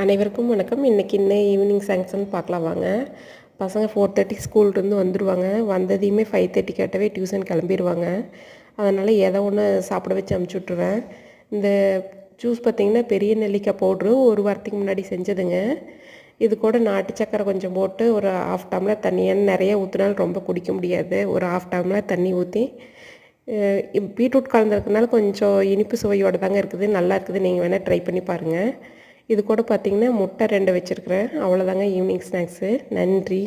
அனைவருக்கும் வணக்கம். இன்றைக்கி ஈவினிங் சாங்ஷன் பார்க்கலாம் வாங்க. பசங்க 4:30 ஸ்கூல்லேருந்து வந்துடுவாங்க. வந்ததையுமே 5:30 கேட்டவே டியூஷன் கிளம்பிடுவாங்க. அதனால் ஏதோ ஒன்று சாப்பிட வச்சு அமுச்சு விட்ருவேன். இந்த ஜூஸ் பார்த்திங்கன்னா பெரிய நெல்லிக்காய் பவுட்ரு ஒரு வாரத்துக்கு முன்னாடி செஞ்சதுங்க. இது கூட நாட்டு சக்கரை கொஞ்சம் போட்டு ஒரு 1/2 டம்ளர் தண்ணி, நிறைய ஊற்றினாலும் ரொம்ப குடிக்க முடியாது, ஒரு 1/2 டம்ளர் தண்ணி ஊற்றி பீட்ரூட் கலந்துருக்கனால கொஞ்சம் இனிப்பு சுவையோடு தாங்க இருக்குது, நல்லா இருக்குது. நீங்கள் வேணால் ட்ரை பண்ணி பாருங்கள். இது கூட பார்த்திங்கன்னா முட்டை 2 வச்சுருக்கிறேன். அவ்வளோதாங்க ஈவினிங் ஸ்நாக்ஸு. நன்றி.